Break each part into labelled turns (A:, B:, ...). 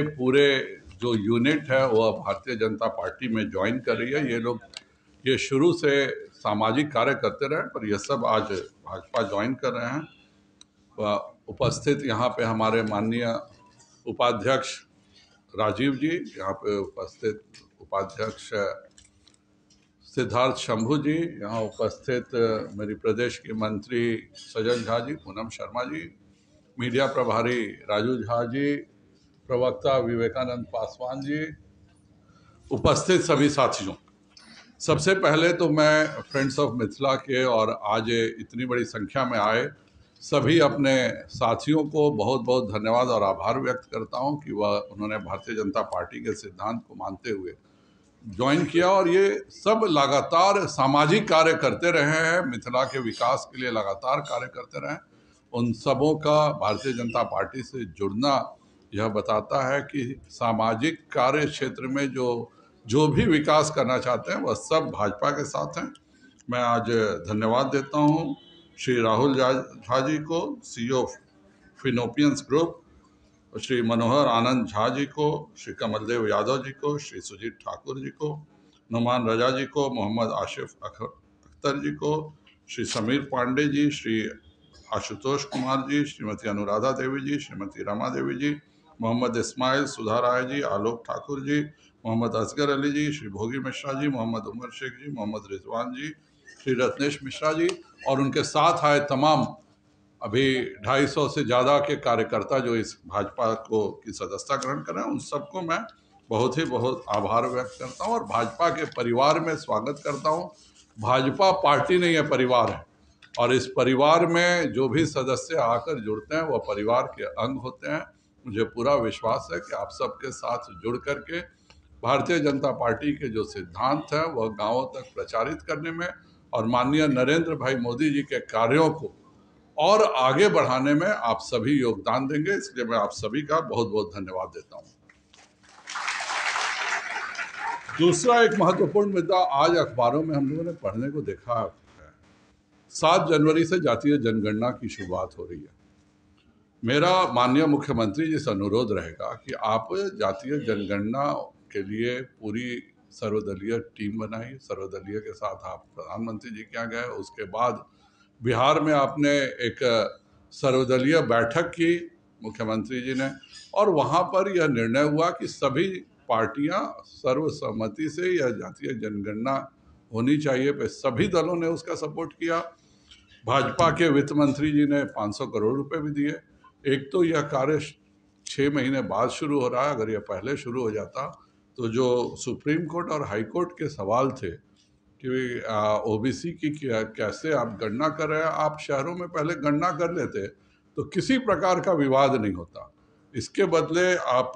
A: पूरे जो यूनिट है वह भारतीय जनता पार्टी में ज्वाइन कर रही है। ये लोग ये शुरू से सामाजिक कार्य करते रहे, पर ये सब आज भाजपा ज्वाइन कर रहे हैं। उपस्थित यहाँ पे हमारे माननीय उपाध्यक्ष राजीव जी, यहाँ पे उपस्थित उपाध्यक्ष सिद्धार्थ शंभू जी, यहाँ उपस्थित मेरी प्रदेश के मंत्री सजल झा जी, पूनम शर्मा जी, मीडिया प्रभारी राजू झा जी, प्रवक्ता विवेकानंद पासवान जी, उपस्थित सभी साथियों, सबसे पहले तो मैं फ्रेंड्स ऑफ मिथिला के और आज इतनी बड़ी संख्या में आए सभी अपने साथियों को बहुत बहुत धन्यवाद और आभार व्यक्त करता हूं कि वह उन्होंने भारतीय जनता पार्टी के सिद्धांत को मानते हुए ज्वाइन किया और ये सब लगातार सामाजिक कार्य करते रहे हैं, मिथिला के विकास के लिए लगातार कार्य करते रहे। उन सबों का भारतीय जनता पार्टी से जुड़ना यह बताता है कि सामाजिक कार्य क्षेत्र में जो भी विकास करना चाहते हैं वह सब भाजपा के साथ हैं। मैं आज धन्यवाद देता हूं श्री राहुल झा जी को, CEO फिनोपियंस ग्रुप, श्री मनोहर आनंद झा जी को, श्री कमलदेव यादव जी को, श्री सुजीत ठाकुर जी को, नुमान रजा जी को, मोहम्मद आशिफ अख्तर जी को, श्री समीर पांडे जी, श्री आशुतोष कुमार जी, श्रीमती अनुराधा देवी जी, श्रीमती रमा देवी जी, मोहम्मद इस्माइल, सुधा राय जी, आलोक ठाकुर जी, मोहम्मद असगर अली जी, श्री भोगी मिश्रा जी, मोहम्मद उमर शेख जी, मोहम्मद रिजवान जी, श्री रत्नेश मिश्रा जी और उनके साथ आए तमाम अभी 250 से ज़्यादा के कार्यकर्ता जो इस भाजपा की सदस्यता ग्रहण कर रहे हैं, उन सबको मैं बहुत आभार व्यक्त करता हूं और भाजपा के परिवार में स्वागत करता हूं। भाजपा पार्टी नहीं है, परिवार है और इस परिवार में जो भी सदस्य आकर जुड़ते हैं वह परिवार के अंग होते हैं। मुझे पूरा विश्वास है कि आप सबके साथ जुड़ करके भारतीय जनता पार्टी के जो सिद्धांत हैं वह गांवों तक प्रचारित करने में और माननीय नरेंद्र भाई मोदी जी के कार्यों को और आगे बढ़ाने में आप सभी योगदान देंगे। इसलिए मैं आप सभी का बहुत बहुत धन्यवाद देता हूं। दूसरा एक महत्वपूर्ण मुद्दा आज अखबारों में हम लोगों ने पढ़ने को देखा है, 7 जनवरी से जातीय जनगणना की शुरुआत हो रही है। मेरा माननीय मुख्यमंत्री जी से अनुरोध रहेगा कि आप जातीय जनगणना के लिए पूरी सर्वदलीय टीम बनाइए। सर्वदलीय के साथ आप प्रधानमंत्री जी के यहाँ गए, उसके बाद बिहार में आपने एक सर्वदलीय बैठक की मुख्यमंत्री जी ने और वहाँ पर यह निर्णय हुआ कि सभी पार्टियां सर्वसम्मति से यह जातीय जनगणना होनी चाहिए पे सभी दलों ने उसका सपोर्ट किया। भाजपा के वित्त मंत्री जी ने 500 करोड़ रुपए भी दिए। एक तो यह कार्य 6 महीने बाद शुरू हो रहा है, अगर यह पहले शुरू हो जाता तो जो सुप्रीम कोर्ट और हाई कोर्ट के सवाल थे कि OBC की कैसे आप गणना कर रहे हैं, आप शहरों में पहले गणना कर लेते तो किसी प्रकार का विवाद नहीं होता। इसके बदले आप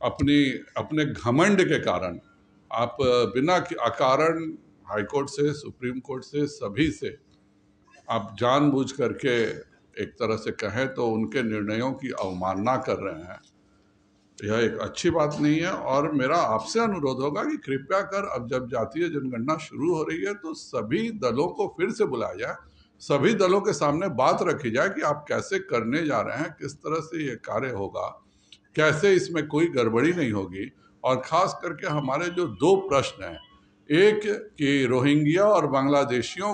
A: अपने घमंड के कारण आप बिना अकारण हाई कोर्ट से, सुप्रीम कोर्ट से, सभी से आप जानबूझ करके एक तरह से कहें तो उनके निर्णयों की अवमानना कर रहे हैं। यह एक अच्छी बात नहीं है और मेरा आपसे अनुरोध होगा कि कृपया कर अब जब जातीय जनगणना शुरू हो रही है तो सभी दलों को फिर से बुलाया जाए, सभी दलों के सामने बात रखी जाए कि आप कैसे करने जा रहे हैं, किस तरह से ये कार्य होगा, कैसे इसमें कोई गड़बड़ी नहीं होगी। और खास करके हमारे जो 2 प्रश्न हैं, एक कि रोहिंग्या और बांग्लादेशियों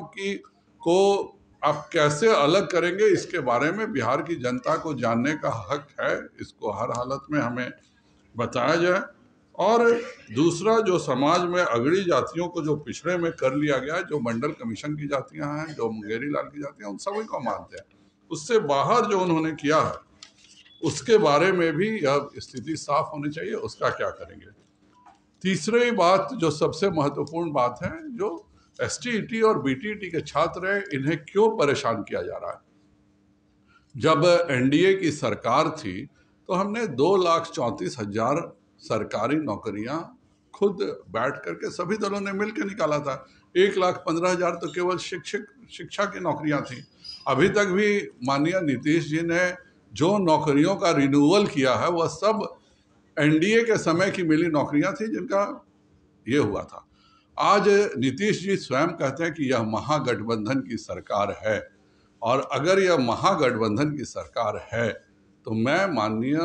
A: को आप कैसे अलग करेंगे, इसके बारे में बिहार की जनता को जानने का हक है, इसको हर हालत में हमें बताया जाए। और दूसरा, जो समाज में अगड़ी जातियों को जो पिछड़े में कर लिया गया है, जो मंडल कमीशन की जातियां हैं, जो मुंगेरी लाल की जातियां, उन सभी को मानते हैं, उससे बाहर जो उन्होंने किया है उसके बारे में भी यह स्थिति साफ होनी चाहिए, उसका क्या करेंगे। तीसरी बात जो सबसे महत्वपूर्ण बात है, जो STET और BTET के छात्र हैं, इन्हें क्यों परेशान किया जा रहा है। जब NDA की सरकार थी तो हमने 2,34,000 सरकारी नौकरियां खुद बैठ करके सभी दलों ने मिलकर निकाला था। 1,15,000 तो केवल शिक्षा की नौकरियां थी। अभी तक भी माननीय नीतीश जी ने जो नौकरियों का रिन्यूअल किया है वह सब NDA के समय की मिली नौकरियां थी जिनका ये हुआ था। आज नीतीश जी स्वयं कहते हैं कि यह महागठबंधन की सरकार है और अगर यह महागठबंधन की सरकार है तो मैं माननीय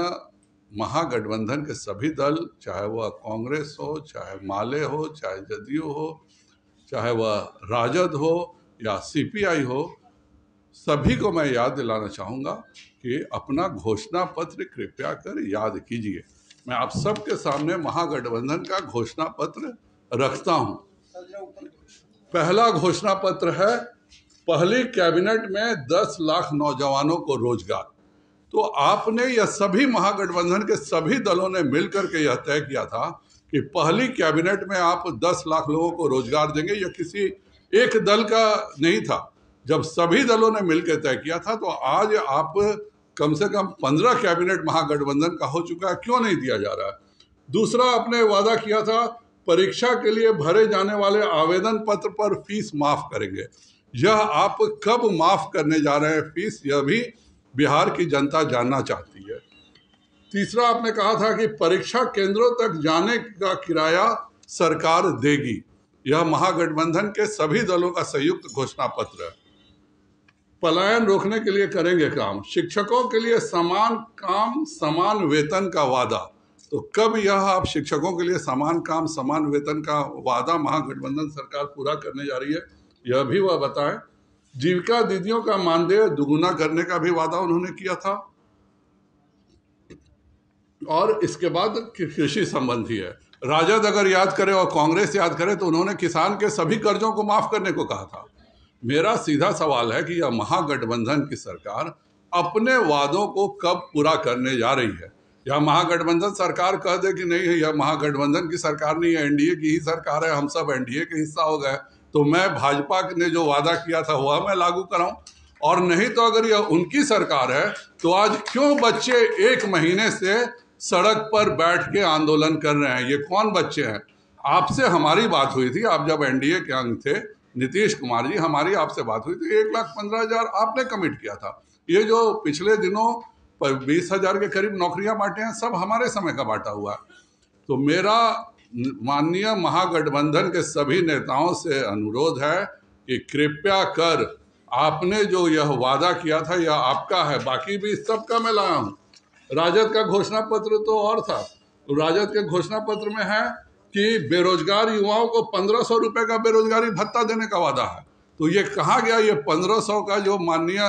A: महागठबंधन के सभी दल, चाहे वह कांग्रेस हो, चाहे माले हो, चाहे जदयू हो, चाहे वह राजद हो या सीपीआई हो, सभी को मैं याद दिलाना चाहूँगा कि अपना घोषणा पत्र कृपया कर याद कीजिए। मैं आप सबके सामने महागठबंधन का घोषणा पत्र रखता हूँ। पहला घोषणा पत्र है, पहली कैबिनेट में 10 लाख नौजवानों को रोजगार। तो आपने यह सभी महागठबंधन के सभी दलों ने मिलकर के यह तय किया था कि पहली कैबिनेट में आप 10 लाख लोगों को रोजगार देंगे। यह किसी एक दल का नहीं था, जब सभी दलों ने मिलकर तय किया था। तो आज आप कम से कम 15 कैबिनेट महागठबंधन का हो चुका है, क्यों नहीं दिया जा रहा है? दूसरा, आपने वादा किया था परीक्षा के लिए भरे जाने वाले आवेदन पत्र पर फीस माफ करेंगे। यह आप कब माफ करने जा रहे हैं फीस, यह भी बिहार की जनता जानना चाहती है। तीसरा, आपने कहा था कि परीक्षा केंद्रों तक जाने का किराया सरकार देगी। यह महागठबंधन के सभी दलों का संयुक्त घोषणा पत्र है। पलायन रोकने के लिए करेंगे काम। शिक्षकों के लिए समान काम समान वेतन का वादा। तो कब यह आप शिक्षकों के लिए समान काम समान वेतन का वादा महागठबंधन सरकार पूरा करने जा रही है, यह भी वह बताएं। जीविका दीदियों का मानदेय दुगुना करने का भी वादा उन्होंने किया था। और इसके बाद कृषि संबंधी है। राजद अगर याद करे और कांग्रेस याद करे तो उन्होंने किसान के सभी कर्जों को माफ करने को कहा था। मेरा सीधा सवाल है कि यह महागठबंधन की सरकार अपने वादों को कब पूरा करने जा रही है? यह महागठबंधन सरकार कह दे कि नहीं है, यह महागठबंधन की सरकार नहीं है, एनडीए की ही सरकार है, हम सब एनडीए के हिस्सा हो गए, तो मैं भाजपा ने जो वादा किया था वह मैं लागू कराऊं। और नहीं तो अगर यह उनकी सरकार है तो आज क्यों बच्चे 1 महीने से सड़क पर बैठ के आंदोलन कर रहे हैं? ये कौन बच्चे हैं? आपसे हमारी बात हुई थी, आप जब एनडीए के अंग थे, नीतीश कुमार जी, हमारी आपसे बात हुई थी, 1,15,000 आपने कमिट किया था। ये जो पिछले दिनों 20,000 के करीब नौकरियां बांटे हैं, सब हमारे समय का बांटा हुआ है। तो मेरा माननीय महागठबंधन के सभी नेताओं से अनुरोध है कि कृपया कर, आपने जो यह वादा किया था यह आपका है, बाकी भी सबका मैं लाया हूँ। राजद का घोषणा पत्र तो और था। तो राजद के घोषणा पत्र में है कि बेरोजगार युवाओं को 1,500 रुपए का बेरोजगारी भत्ता देने का वादा है। तो ये कहाँ गया? ये 1,500 का जो माननीय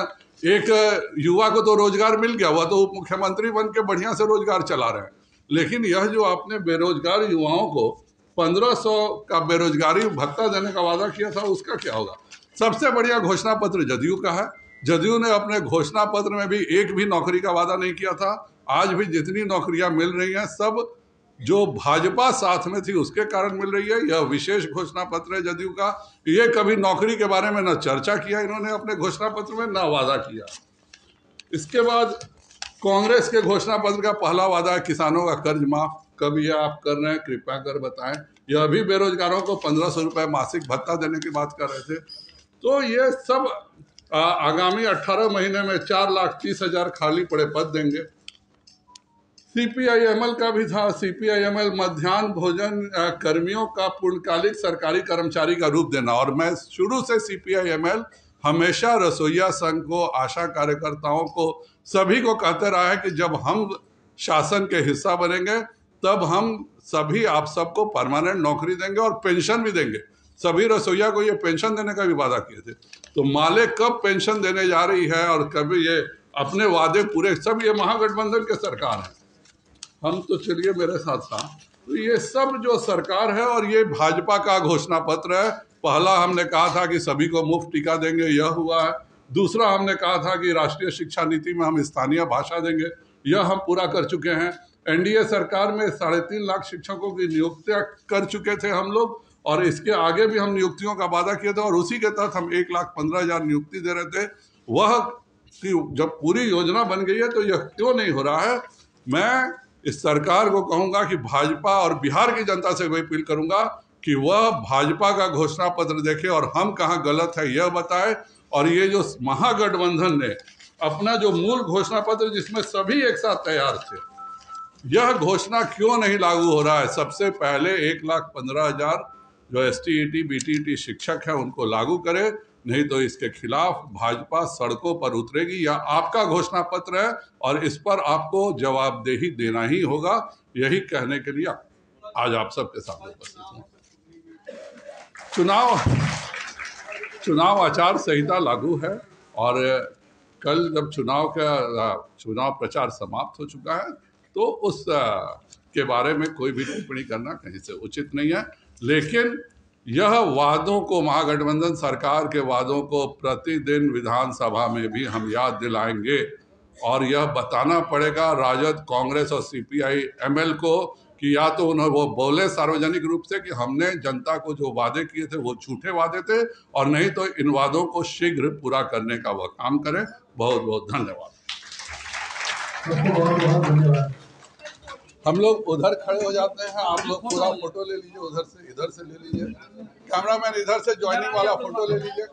A: एक युवा को तो रोजगार मिल गया, वह तो उप मुख्यमंत्री बन के बढ़िया से रोजगार चला रहे हैं, लेकिन यह जो आपने बेरोजगार युवाओं को 1,500 का बेरोजगारी भत्ता देने का वादा किया था, उसका क्या होगा? सबसे बढ़िया घोषणा पत्र जदयू का है। जदयू ने अपने घोषणा पत्र में भी एक भी नौकरी का वादा नहीं किया था। आज भी जितनी नौकरियां मिल रही हैं सब जो भाजपा साथ में थी उसके कारण मिल रही है। यह विशेष घोषणा पत्र है जदयू का। ये कभी नौकरी के बारे में न चर्चा किया इन्होंने अपने घोषणा पत्र में, न वादा किया। इसके बाद कांग्रेस के घोषणा पत्र का पहला वादा है किसानों का कर्ज माफ। कब यह आप कर रहे हैं, कृपया कर बताएं। यह भी बेरोजगारों को 1,500 रुपए मासिक भत्ता देने की बात कर रहे थे। तो ये सब आगामी 18 महीने में 4,30,000 खाली पड़े पद देंगे। सीपीआईएमएल का भी था। सीपीआईएमएल मध्याह्न भोजन कर्मियों का पूर्णकालिक सरकारी कर्मचारी का रूप देना। और मैं शुरू से सीपीआईएमएल हमेशा रसोइया संघ को, आशा कार्यकर्ताओं को, सभी को कहते रहा है कि जब हम शासन के हिस्सा बनेंगे तब हम सभी आप सबको परमानेंट नौकरी देंगे और पेंशन भी देंगे। सभी रसोइया को ये पेंशन देने का भी वादा किए थे। तो माले कब पेंशन देने जा रही है और कभी ये अपने वादे पूरे, सब ये महागठबंधन के सरकार है। हम तो चलिए मेरे साथ साथ, तो ये सब जो सरकार है और ये भाजपा का घोषणा पत्र है। पहला हमने कहा था कि सभी को मुफ्त टीका देंगे, यह हुआ है। दूसरा हमने कहा था कि राष्ट्रीय शिक्षा नीति में हम स्थानीय भाषा देंगे, यह हम पूरा कर चुके हैं। एनडीए सरकार में 3.5 लाख शिक्षकों की नियुक्तियां कर चुके थे हम लोग, और इसके आगे भी हम नियुक्तियों का वादा किए थे और उसी के तहत हम 1,15,000 नियुक्ति दे रहे थे। वह जब पूरी योजना बन गई है तो यह क्यों नहीं हो रहा है? मैं इस सरकार को कहूंगा कि भाजपा और बिहार की जनता से मैं अपील करूंगा कि वह भाजपा का घोषणा पत्र देखे और हम कहाँ गलत है यह बताए। और ये जो महागठबंधन ने अपना जो मूल घोषणा पत्र जिसमें सभी एक साथ तैयार थे, यह घोषणा क्यों नहीं लागू हो रहा है? सबसे पहले 1,15,000 जो STET BTET शिक्षक है उनको लागू करे, नहीं तो इसके खिलाफ भाजपा सड़कों पर उतरेगी। यह आपका घोषणा पत्र है और इस पर आपको जवाबदेही देना ही होगा। यही कहने के लिए आज आप सबके सामने उपस्थित हूँ। चुनाव आचार संहिता लागू है और कल जब चुनाव प्रचार समाप्त हो चुका है तो उस के बारे में कोई भी टिप्पणी करना कहीं से उचित नहीं है। लेकिन यह वादों को, महागठबंधन सरकार के वादों को प्रतिदिन विधानसभा में भी हम याद दिलाएंगे और यह बताना पड़ेगा राजद, कांग्रेस और सीपीआई एमएल को कि या तो उन्हें वो बोले सार्वजनिक रूप से कि हमने जनता को जो वादे किए थे वो झूठे वादे थे, और नहीं तो इन वादों को शीघ्र पूरा करने का वह काम करें। बहुत बहुत धन्यवाद। हम लोग उधर खड़े हो जाते हैं, आप लोग पूरा फोटो ले लीजिए, उधर से इधर से ले लीजिए, कैमरामैन इधर से ज्वाइनिंग वाला फोटो ले लीजिए।